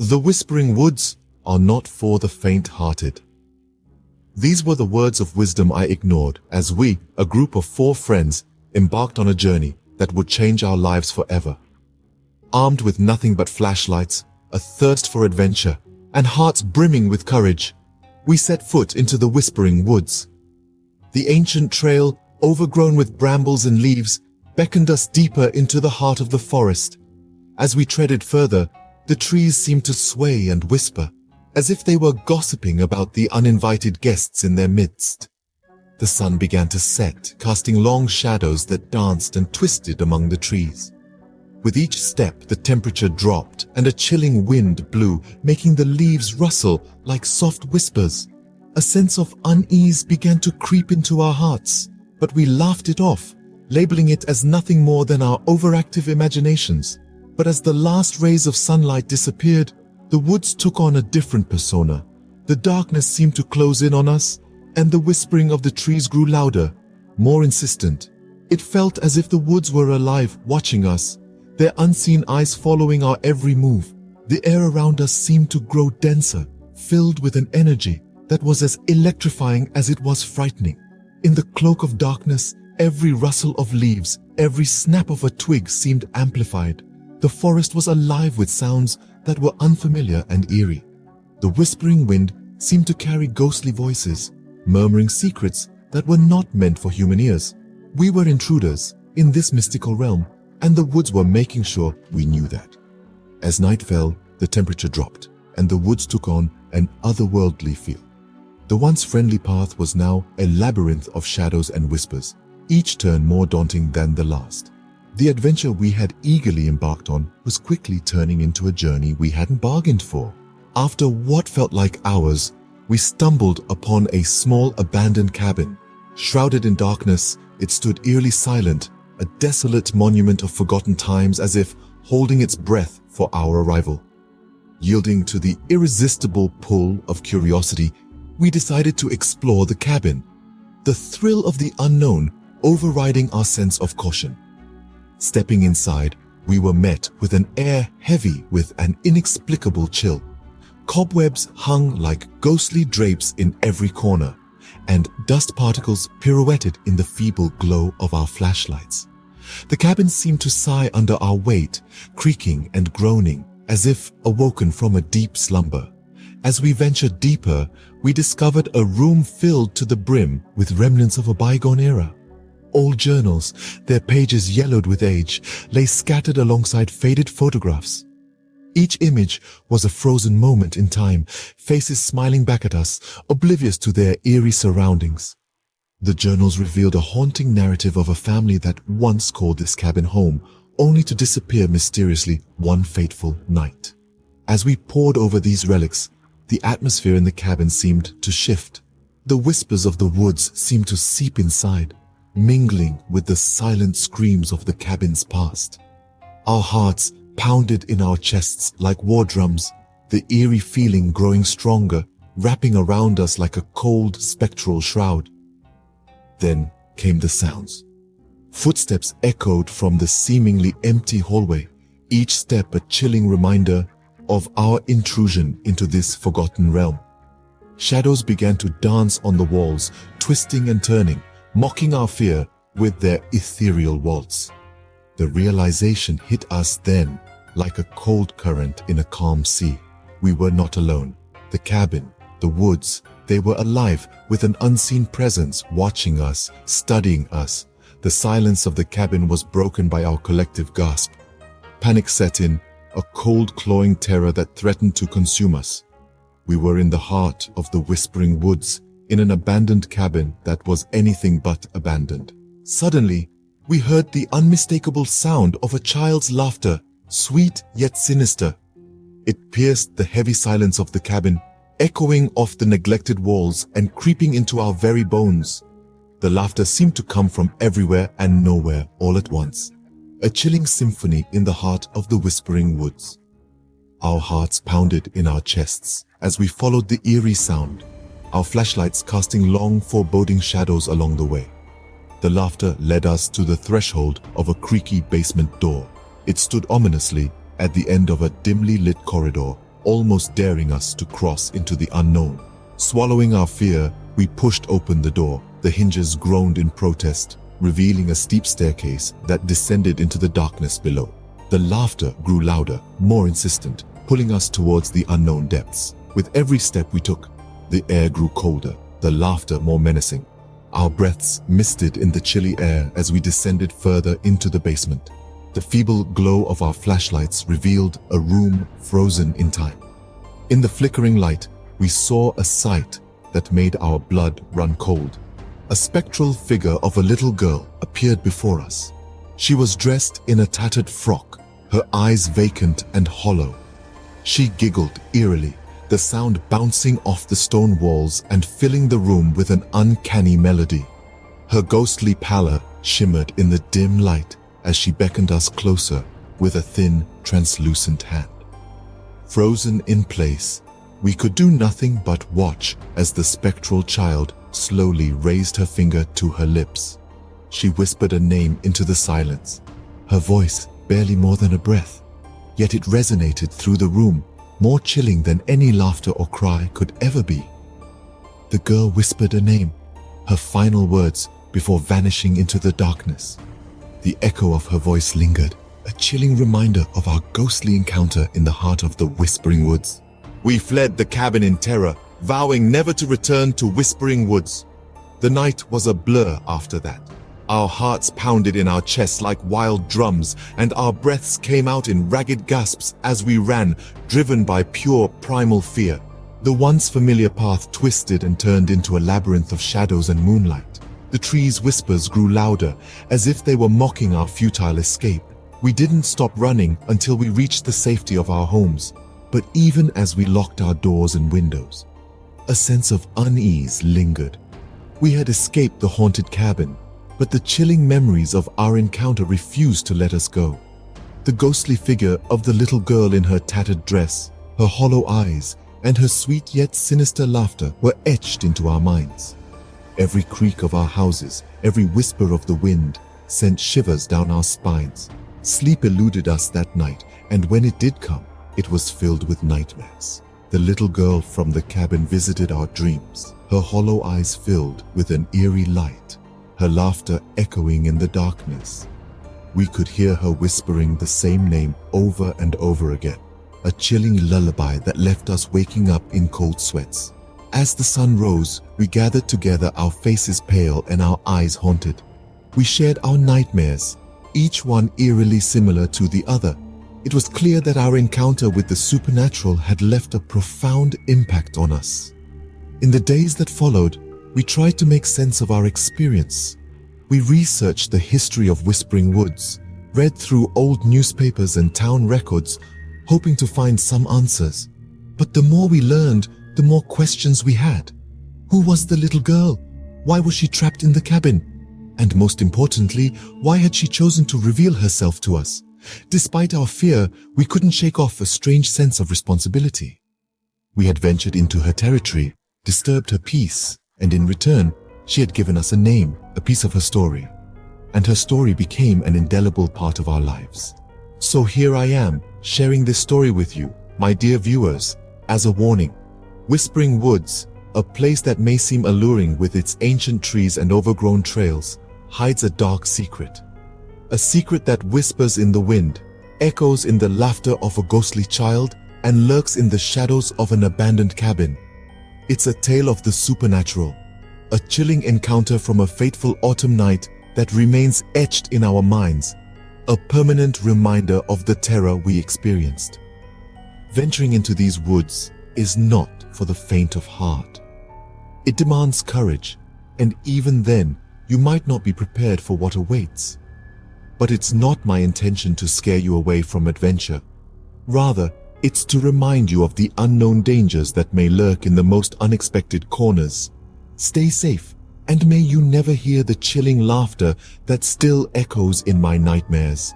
The whispering woods are not for the faint-hearted. These were the words of wisdom I ignored as we, a group of 4 friends, embarked on a journey that would change our lives forever. Armed with nothing but flashlights, a thirst for adventure, and hearts brimming with courage, we set foot into the whispering woods. The ancient trail, overgrown with brambles and leaves, beckoned us deeper into the heart of the forest. As we treaded further, the trees seemed to sway and whisper, as if they were gossiping about the uninvited guests in their midst. The sun began to set, casting long shadows that danced and twisted among the trees. With each step, the temperature dropped and a chilling wind blew, making the leaves rustle like soft whispers. A sense of unease began to creep into our hearts, but we laughed it off, labeling it as nothing more than our overactive imaginations. But as the last rays of sunlight disappeared, the woods took on a different persona. The darkness seemed to close in on us, and the whispering of the trees grew louder, more insistent. It felt as if the woods were alive, watching us, their unseen eyes following our every move. The air around us seemed to grow denser, filled with an energy that was as electrifying as it was frightening. In the cloak of darkness, every rustle of leaves, every snap of a twig seemed amplified. The forest was alive with sounds that were unfamiliar and eerie. The whispering wind seemed to carry ghostly voices, murmuring secrets that were not meant for human ears. We were intruders in this mystical realm, and the woods were making sure we knew that. As night fell, the temperature dropped, and the woods took on an otherworldly feel. The once friendly path was now a labyrinth of shadows and whispers, each turn more daunting than the last. The adventure we had eagerly embarked on was quickly turning into a journey we hadn't bargained for. After what felt like hours, we stumbled upon a small abandoned cabin. Shrouded in darkness, it stood eerily silent, a desolate monument of forgotten times, as if holding its breath for our arrival. Yielding to the irresistible pull of curiosity, we decided to explore the cabin, the thrill of the unknown overriding our sense of caution. Stepping inside, we were met with an air heavy with an inexplicable chill. Cobwebs hung like ghostly drapes in every corner, and dust particles pirouetted in the feeble glow of our flashlights. The cabin seemed to sigh under our weight, creaking and groaning as if awoken from a deep slumber. As we ventured deeper, we discovered a room filled to the brim with remnants of a bygone era. Old journals, their pages yellowed with age, lay scattered alongside faded photographs. Each image was a frozen moment in time, faces smiling back at us, oblivious to their eerie surroundings. The journals revealed a haunting narrative of a family that once called this cabin home, only to disappear mysteriously one fateful night. As we pored over these relics, the atmosphere in the cabin seemed to shift. The whispers of the woods seemed to seep inside, mingling with the silent screams of the cabin's past. Our hearts pounded in our chests like war drums, the eerie feeling growing stronger, wrapping around us like a cold, spectral shroud. Then came the sounds. Footsteps echoed from the seemingly empty hallway, each step a chilling reminder of our intrusion into this forgotten realm. Shadows began to dance on the walls, twisting and turning, mocking our fear with their ethereal waltz. The realization hit us then, like a cold current in a calm sea. We were not alone. The cabin, the woods, they were alive with an unseen presence watching us, studying us. The silence of the cabin was broken by our collective gasp. Panic set in, a cold, clawing terror that threatened to consume us. We were in the heart of the whispering woods, in an abandoned cabin that was anything but abandoned. Suddenly, we heard the unmistakable sound of a child's laughter, sweet yet sinister. It pierced the heavy silence of the cabin, echoing off the neglected walls and creeping into our very bones. The laughter seemed to come from everywhere and nowhere all at once, a chilling symphony in the heart of the whispering woods. Our hearts pounded in our chests as we followed the eerie sound, our flashlights casting long, foreboding shadows along the way. The laughter led us to the threshold of a creaky basement door. It stood ominously at the end of a dimly lit corridor, almost daring us to cross into the unknown. Swallowing our fear, we pushed open the door. The hinges groaned in protest, revealing a steep staircase that descended into the darkness below. The laughter grew louder, more insistent, pulling us towards the unknown depths. With every step we took, the air grew colder, the laughter more menacing. Our breaths misted in the chilly air as we descended further into the basement. The feeble glow of our flashlights revealed a room frozen in time. In the flickering light, we saw a sight that made our blood run cold. A spectral figure of a little girl appeared before us. She was dressed in a tattered frock, her eyes vacant and hollow. She giggled eerily, the sound bouncing off the stone walls and filling the room with an uncanny melody. Her ghostly pallor shimmered in the dim light as she beckoned us closer with a thin, translucent hand. Frozen in place, we could do nothing but watch as the spectral child slowly raised her finger to her lips. She whispered a name into the silence, her voice barely more than a breath, yet it resonated through the room, more chilling than any laughter or cry could ever be. The girl whispered a name, her final words before vanishing into the darkness. The echo of her voice lingered, a chilling reminder of our ghostly encounter in the heart of the Whispering Woods. We fled the cabin in terror, vowing never to return to Whispering Woods. The night was a blur after that. Our hearts pounded in our chests like wild drums, and our breaths came out in ragged gasps as we ran, driven by pure primal fear. The once familiar path twisted and turned into a labyrinth of shadows and moonlight. The trees' whispers grew louder, as if they were mocking our futile escape. We didn't stop running until we reached the safety of our homes. But even as we locked our doors and windows, a sense of unease lingered. We had escaped the haunted cabin, but the chilling memories of our encounter refused to let us go. The ghostly figure of the little girl in her tattered dress, her hollow eyes, and her sweet yet sinister laughter were etched into our minds. Every creak of our houses, every whisper of the wind, sent shivers down our spines. Sleep eluded us that night, and when it did come, it was filled with nightmares. The little girl from the cabin visited our dreams, her hollow eyes filled with an eerie light, her laughter echoing in the darkness. We could hear her whispering the same name over and over again, a chilling lullaby that left us waking up in cold sweats. As the sun rose, we gathered together, our faces pale and our eyes haunted. We shared our nightmares, each one eerily similar to the other. It was clear that our encounter with the supernatural had left a profound impact on us. In the days that followed, we tried to make sense of our experience. We researched the history of Whispering Woods, read through old newspapers and town records, hoping to find some answers. But the more we learned, the more questions we had. Who was the little girl? Why was she trapped in the cabin? And most importantly, why had she chosen to reveal herself to us? Despite our fear, we couldn't shake off a strange sense of responsibility. We had ventured into her territory, disturbed her peace, and in return, she had given us a name, a piece of her story. And her story became an indelible part of our lives. So here I am, sharing this story with you, my dear viewers, as a warning. Whispering Woods, a place that may seem alluring with its ancient trees and overgrown trails, hides a dark secret. A secret that whispers in the wind, echoes in the laughter of a ghostly child, and lurks in the shadows of an abandoned cabin. It's a tale of the supernatural, a chilling encounter from a fateful autumn night that remains etched in our minds, a permanent reminder of the terror we experienced. Venturing into these woods is not for the faint of heart. It demands courage, and even then, you might not be prepared for what awaits. But it's not my intention to scare you away from adventure. Rather, it's to remind you of the unknown dangers that may lurk in the most unexpected corners. Stay safe, and may you never hear the chilling laughter that still echoes in my nightmares.